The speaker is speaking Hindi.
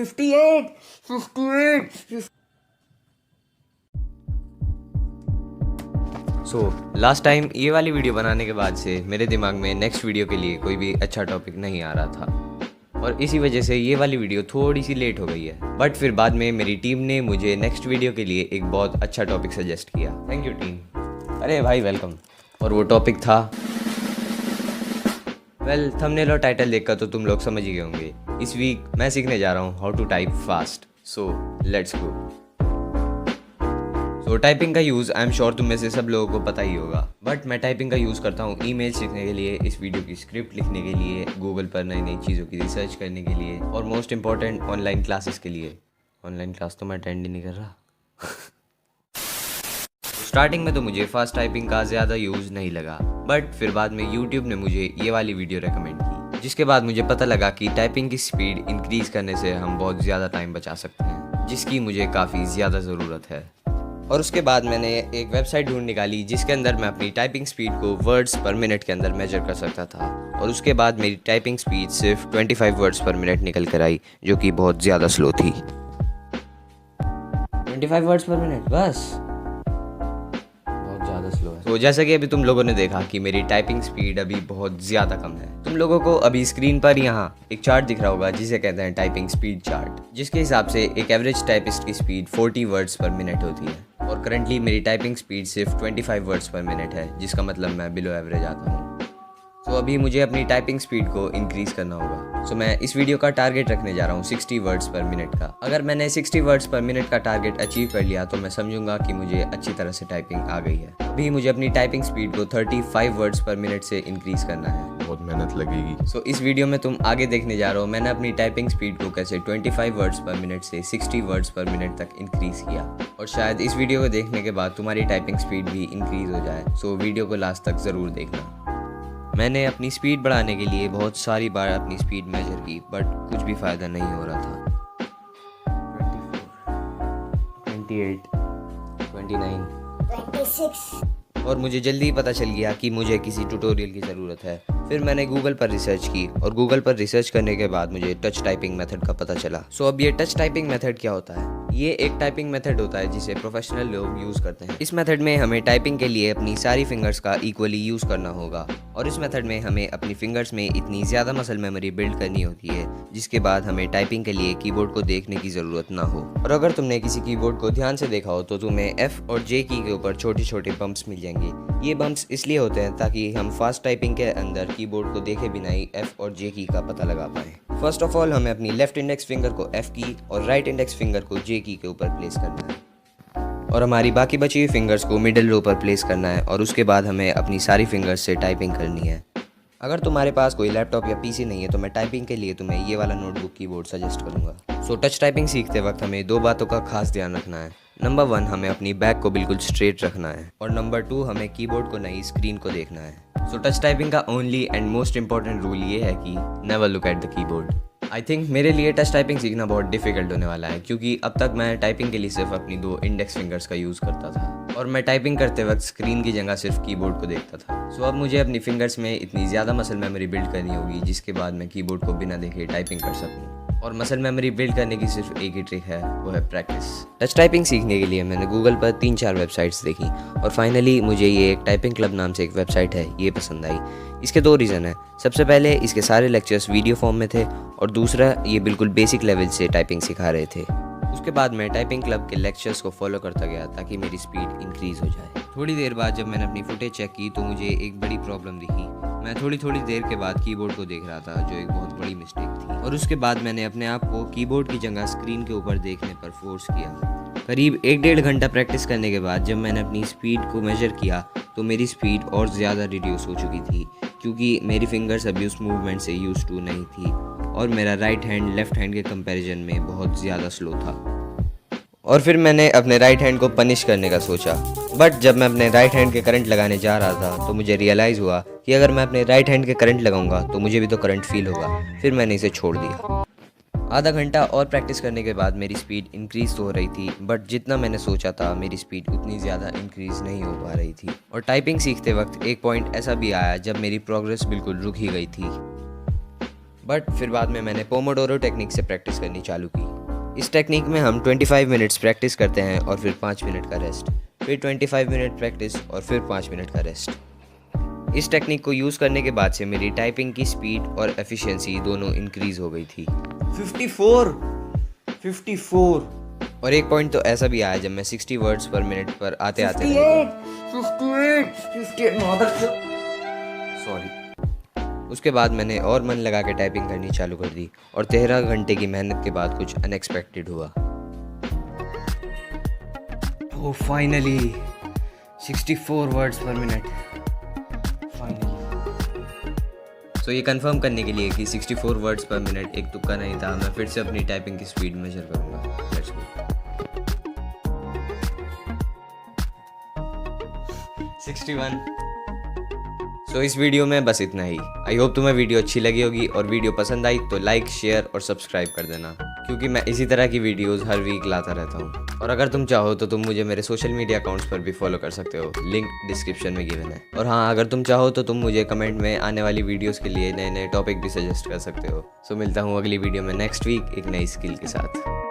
58, 58. लास्ट टाइम ये वाली वीडियो बनाने के बाद से मेरे दिमाग में नेक्स्ट वीडियो के लिए कोई भी अच्छा टॉपिक नहीं आ रहा था और इसी वजह से ये वाली वीडियो थोड़ी सी लेट हो गई है। बट फिर बाद में मेरी टीम ने मुझे नेक्स्ट वीडियो के लिए एक बहुत अच्छा टॉपिक सजेस्ट किया। Thank you team. अरे भाई वेलकम। और वो टॉपिक था, वेल थंबनेल और टाइटल देखकर तो तुम लोग समझ ही गए होंगे। इस वीक मैं सीखने जा रहा हूँ how to type fast. So let's go. तो टाइपिंग का यूज़ आई एम श्योर तुम में से सब लोगों को पता ही होगा, बट मैं टाइपिंग का यूज़ करता हूँ ईमेल सीखने के लिए, इस वीडियो की स्क्रिप्ट लिखने के लिए, गूगल पर नई नई चीज़ों की रिसर्च करने के लिए और मोस्ट इम्पॉर्टेंट ऑनलाइन क्लासेस के लिए। ऑनलाइन क्लास तो मैं अटेंड ही नहीं कर रहा। स्टार्टिंग में तो मुझे फास्ट टाइपिंग का ज़्यादा यूज़ नहीं लगा, बट फिर बाद में यूट्यूब ने मुझे ये वाली वीडियो रेकमेंड की, जिसके बाद मुझे पता लगा कि टाइपिंग की स्पीड इंक्रीज़ करने से हम बहुत ज़्यादा टाइम बचा सकते हैं, जिसकी मुझे काफ़ी ज़्यादा ज़रूरत है। और उसके बाद मैंने एक वेबसाइट ढूंढ निकाली जिसके अंदर मैं अपनी टाइपिंग स्पीड को वर्ड्स पर मिनट के अंदर मेजर कर सकता था। और उसके बाद मेरी टाइपिंग स्पीड सिर्फ 25 वर्ड्स पर मिनट निकल कर आई, जो कि बहुत ज़्यादा स्लो थी। 25 वर्ड्स पर मिनट बस, बहुत ज़्यादा स्लो है। तो जैसा कि अभी तुम लोगों ने देखा कि मेरी टाइपिंग स्पीड अभी बहुत ज़्यादा कम है। तुम लोगों को अभी स्क्रीन पर यहाँ एक चार्ट दिख रहा होगा जिसे कहते हैं टाइपिंग स्पीड चार्ट, जिसके हिसाब से एक एवरेज टाइपिस्ट की स्पीड 40 वर्ड्स पर मिनट होती है। और करंटली मेरी टाइपिंग स्पीड सिर्फ 25 वर्ड्स पर मिनट है, जिसका मतलब मैं बिलो एवरेज आता हूँ। तो अभी मुझे अपनी टाइपिंग स्पीड को इंक्रीज़ करना होगा। सो मैं इस वीडियो का टारगेट रखने जा रहा हूँ 60 वर्ड्स पर मिनट का। अगर मैंने 60 वर्ड्स पर मिनट का टारगेट अचीव कर लिया तो मैं समझूंगा कि मुझे अच्छी तरह से टाइपिंग आ गई है। अभी मुझे अपनी टाइपिंग स्पीड को 35 वर्ड्स पर मिनट से इंक्रीज़ करना है। बहुत मेहनत लगेगी। सो इस वीडियो में तुम आगे देखने जा रहे हो मैंने अपनी टाइपिंग स्पीड को कैसे 25 वर्ड्स पर मिनट से 60 वर्ड्स पर मिनट तक इंक्रीज़ किया। और शायद इस वीडियो को देखने के बाद तुम्हारी टाइपिंग स्पीड भी इंक्रीज़ हो जाए। सो वीडियो को लास्ट तक ज़रूर देखना। मैंने अपनी स्पीड बढ़ाने के लिए बहुत सारी बार अपनी स्पीड मेजर की, बट कुछ भी फ़ायदा नहीं हो रहा था। 24, 28, 29, 26। और मुझे जल्दी ही पता चल गया कि मुझे किसी ट्यूटोरियल की ज़रूरत है। फिर मैंने गूगल पर रिसर्च की और गूगल पर रिसर्च करने के बाद मुझे टच टाइपिंग मेथड का पता चला। सो अब ये टच टाइपिंग मेथड क्या होता है? ये एक टाइपिंग मेथड होता है जिसे प्रोफेशनल लोग यूज़ करते हैं। इस मेथड में हमें टाइपिंग के लिए अपनी सारी फिंगर्स का इक्वली यूज़ करना होगा और इस मेथड में हमें अपनी फिंगर्स में इतनी ज़्यादा मसल मेमोरी बिल्ड करनी होती है जिसके बाद हमें टाइपिंग के लिए कीबोर्ड को देखने की ज़रूरत ना हो। और अगर तुमने किसी कीबोर्ड को ध्यान से देखा हो तो तुम्हें F और J की के ऊपर छोटे छोटे बम्प्स मिल जाएंगे। ये बम्प्स इसलिए होते हैं ताकि हम फास्ट टाइपिंग के अंदर कीबोर्ड को देखे बिना ही F और J की का पता लगा पाएँ। फर्स्ट ऑफ ऑल हमें अपनी लेफ्ट इंडेक्स फिंगर को F की और राइट इंडेक्स फिंगर को J की के ऊपर प्लेस करना है और हमारी बाकी बची हुई फिंगर्स को मिडिल रो पर प्लेस करना है और उसके बाद हमें अपनी सारी फिंगर्स से टाइपिंग करनी है। अगर तुम्हारे पास कोई लैपटॉप या पीसी नहीं है तो मैं टाइपिंग के लिए तुम्हें ये वाला नोटबुक कीबोर्ड सजेस्ट करूँगा। सो टच टाइपिंग सीखते वक्त हमें दो बातों का खास ध्यान रखना है। नंबर 1 हमें अपनी बैक को बिल्कुल स्ट्रेट रखना है और नंबर 2 हमें कीबोर्ड को नहीं स्क्रीन को देखना है। सो टच टाइपिंग का only and most important rule ये है कि never look at the keyboard. I think मेरे लिए टच टाइपिंग सीखना बहुत डिफिकल्ट होने वाला है क्योंकि अब तक मैं टाइपिंग के लिए सिर्फ अपनी 2 इंडेक्स फिंगर्स का यूज़ करता था और मैं टाइपिंग करते वक्त स्क्रीन की जगह सिर्फ कीबोर्ड को देखता था। सो अब मुझे अपनी फिंगर्स में इतनी ज़्यादा मसल मेमोरी बिल्ड करनी होगी जिसके बाद मैं कीबोर्ड को बिना देखे टाइपिंग कर सकूँ। और मसल मेमोरी बिल्ड करने की सिर्फ एक ही ट्रिक है, वो है प्रैक्टिस। टच टाइपिंग सीखने के लिए मैंने गूगल पर 3-4 वेबसाइट्स देखी और फाइनली मुझे ये एक टाइपिंग क्लब नाम से एक वेबसाइट है ये पसंद आई। इसके 2 रीज़न है। सबसे पहले इसके सारे लेक्चर्स वीडियो फॉर्म में थे और दूसरा ये बिल्कुल बेसिक लेवल से टाइपिंग सिखा रहे थे। उसके बाद मैं टाइपिंग क्लब के लेक्चर्स को फॉलो करता गया ताकि मेरी स्पीड इंक्रीज़ हो जाए। थोड़ी देर बाद जब मैंने अपनी फुटेज चेक की तो मुझे एक बड़ी प्रॉब्लम दिखी। मैं थोड़ी देर के बाद कीबोर्ड को देख रहा था, जो एक बहुत बड़ी मिस्टेक थी। और उसके बाद मैंने अपने आप को कीबोर्ड की जगह स्क्रीन के ऊपर देखने पर फोर्स किया। करीब 1-1.5 घंटा प्रैक्टिस करने के बाद जब मैंने अपनी स्पीड को मेजर किया तो मेरी स्पीड और ज़्यादा रिड्यूस हो चुकी थी क्योंकि मेरी फिंगर्स अभी उस मूवमेंट से यूज टू नहीं थी और मेरा राइट हैंड लेफ्ट हैंड के कंपैरिजन में बहुत ज़्यादा स्लो था। और फिर मैंने अपने राइट हैंड को पनिश करने का सोचा, बट जब मैं अपने राइट हैंड के करंट लगाने जा रहा था तो मुझे रियलाइज़ हुआ कि अगर मैं अपने राइट हैंड के करंट लगाऊंगा तो मुझे भी तो करंट फील होगा। फिर मैंने इसे छोड़ दिया। आधा घंटा और प्रैक्टिस करने के बाद मेरी स्पीड इंक्रीज़ तो हो रही थी, बट जितना मैंने सोचा था मेरी स्पीड उतनी ज़्यादा इंक्रीज़ नहीं हो पा रही थी। और टाइपिंग सीखते वक्त एक पॉइंट ऐसा भी आया जब मेरी प्रोग्रेस बिल्कुल रुक ही गई थी। बट फिर बाद में मैंने पोमोडोरो टेक्निक से प्रैक्टिस करनी चालू की। इस टेक्निक में हम 25 मिनट्स प्रैक्टिस करते हैं और फिर 5 मिनट का रेस्ट, फिर 25 मिनट प्रैक्टिस और फिर 5 मिनट का रेस्ट। इस टेक्निक को यूज़ करने के बाद से मेरी टाइपिंग की स्पीड और एफिशिएंसी दोनों इंक्रीज हो गई थी। 54 और एक पॉइंट तो ऐसा भी आया जब मैं 60 वर्ड्स पर मिनट पर आते आते 58 सॉरी। उसके बाद मैंने और मन लगा के टाइपिंग करनी चालू कर दी और 13 घंटे की मेहनत के बाद कुछ अनएक्सपेक्टेड हुआ। तो फाइनली 64 वर्ड्स पर मिनट। सो ये कंफर्म करने के लिए कि 64 वर्ड्स पर मिनट एक तुक्का नहीं था, मैं फिर से अपनी टाइपिंग की स्पीड मेजर करूँगा। Let's go. 61। सो इस वीडियो में बस इतना ही। आई होप तुम्हें वीडियो अच्छी लगी होगी, और वीडियो पसंद आई तो लाइक, शेयर और सब्सक्राइब कर देना, क्योंकि मैं इसी तरह की वीडियोस हर वीक लाता रहता हूँ। और अगर तुम चाहो तो तुम मुझे मेरे सोशल मीडिया अकाउंट्स पर भी फॉलो कर सकते हो, लिंक डिस्क्रिप्शन में गिवन है। और हाँ, अगर तुम चाहो तो तुम मुझे कमेंट में आने वाली वीडियोस के लिए नए नए टॉपिक भी सजेस्ट कर सकते हो। सो मिलता हूँ अगली वीडियो में नेक्स्ट वीक एक नई स्किल के साथ।